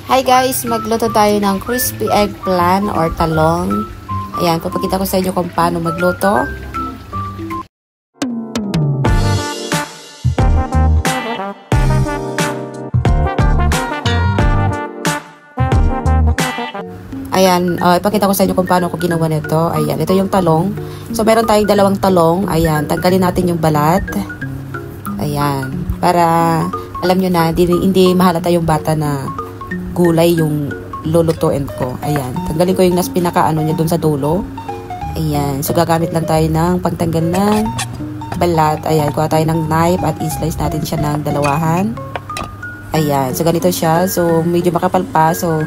Hi guys, magluto tayo ng crispy eggplant or talong. Ayan, papakita ko sa inyo kung paano magluto. Ayan, ipakita ko sa inyo kung paano ko ginawa nito. Ayan, ito yung talong. So, meron tayong dalawang talong. Ayan, tanggalin natin yung balat. Ayan, para alam nyo na, hindi mahalata yung bata na gulay yung lulutuin ko. Ayan, tanggalin ko yung pinaka niya dun sa dulo. Ayan, so gagamit lang tayo ng pagtanggal ng balat. Ayan, kuha tayo ng knife at i-slice natin siya ng dalawahan. Ayan, so ganito siya. So medyo makapal pa. So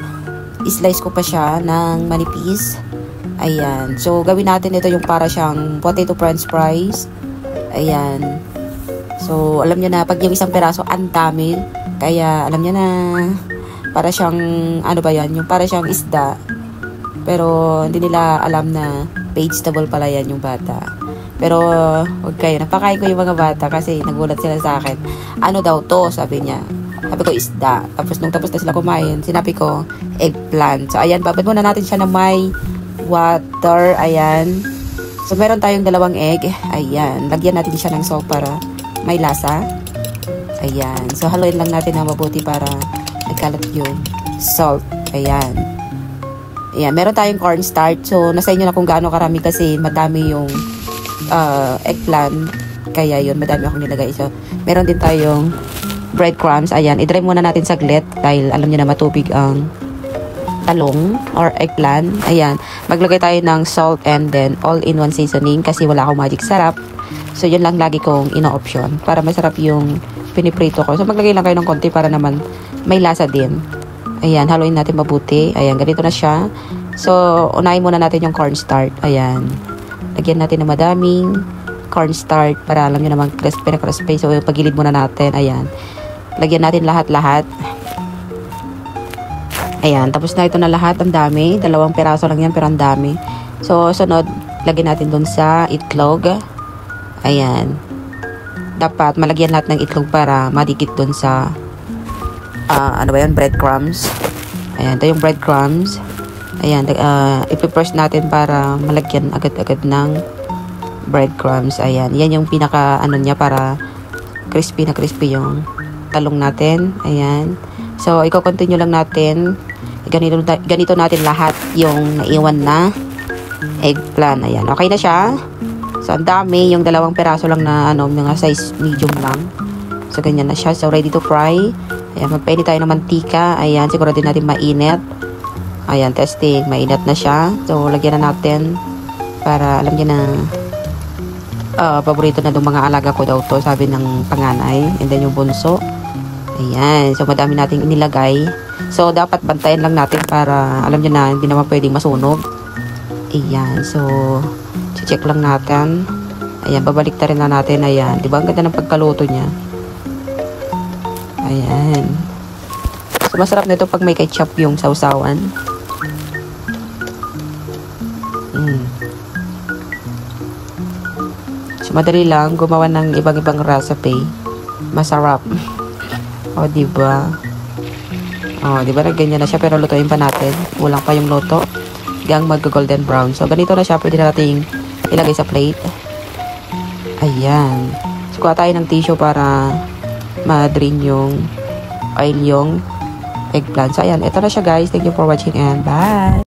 i-slice ko pa siya ng manipis. Ayan, so gawin natin ito yung para siyang potato french fries. Ayan, so alam niyo na pag yung isang peraso ang dami. Kaya alam niyo na para siyang ano ba yan, yung para siyang isda, pero hindi nila alam na vegetable pala yan yung bata. Pero wag kayo, napakain ko yung mga bata kasi nagulat sila sa akin, ano daw to, sabi niya. Sabi ko isda, tapos nung tapos na sila kumain, sinabi ko eggplant. So ayan, babad muna natin siya na may water. Ayan, so meron tayong dalawang egg. Ayan, lagyan natin siya ng salt para may lasa. Ayan, so haluin lang natin na mabuti para nagkalat yung salt. Ayan. Ayan, meron tayong cornstarch. So, nasa inyo na kung gaano karami kasi madami yung eggplant. Kaya yun, madami akong nilagay. So, meron din tayong breadcrumbs. Ayan, i-dry muna natin saglit dahil alam nyo na matubig ang talong or eggplant. Ayan, maglagay tayo ng salt and then all-in-one seasoning kasi wala akong magic sarap. So, yun lang lagi kong ino-option para masarap yung piniprito ko. So, maglagay lang kayo ng konti para naman may lasa din. Ayan, haluin natin mabuti. Ayan, ganito na siya. So, unahin muna natin yung cornstarch. Ayan. Lagyan natin ng madaming cornstarch para alam nyo naman crispy na crispy. So, pagilid muna natin. Ayan. Lagyan natin lahat-lahat. Ayan, tapos na ito na lahat. Ang dami. 2 piraso lang yan pero ang dami. So, sunod, lagyan natin dun sa itlog. Ayan. Dapat malagyan lahat ng itlog para madikit dun sa ano ba yun? Breadcrumbs. Ayan, ito yung breadcrumbs. Ayan, ipipress natin para malagyan agad-agad ng breadcrumbs. Ayan, yan yung pinaka ano niya para crispy na crispy yung talong natin. Ayan. So, i-continue lang natin. Ganito natin lahat yung naiwan na eggplant. Ayan, okay na siya. So, ang dami. Yung 2 peraso lang na mga size medium lang. So, ganyan na siya. So, ready to fry. Ayan, magpainit tayo ng mantika. Ayan, siguro din natin mainit. Ayan, testing. Mainit na siya. So, lagyan na natin para alam niyo na paborito na ng mga alaga ko daw to, sabi ng panganay. And then yung bunso. Ayan. So, madami nating inilagay. So, dapat bantayan lang natin para alam niyo na hindi naman pwedeng masunog. Ayan. So, check lang natin. Ayan, babalik ta rin na natin. Ayan. Diba? Ang ganda ng pagkaluto niya. Ayan. So, masarap na ito pag may ketchup yung sausawan. So, madali lang gumawa ng ibang-ibang recipe. Masarap. O, diba? O, diba? Ganyan na siya pero lutuin pa natin. Kulang pa yung luto. Hanggang mag-golden brown. So, ganito na siya. Pwede nating ilagay sa plate. Ayan. So, kuha tayo ng tissue para ma-drain yung oil yung eggplant. So, ayan. Ito na siya guys. Thank you for watching and bye!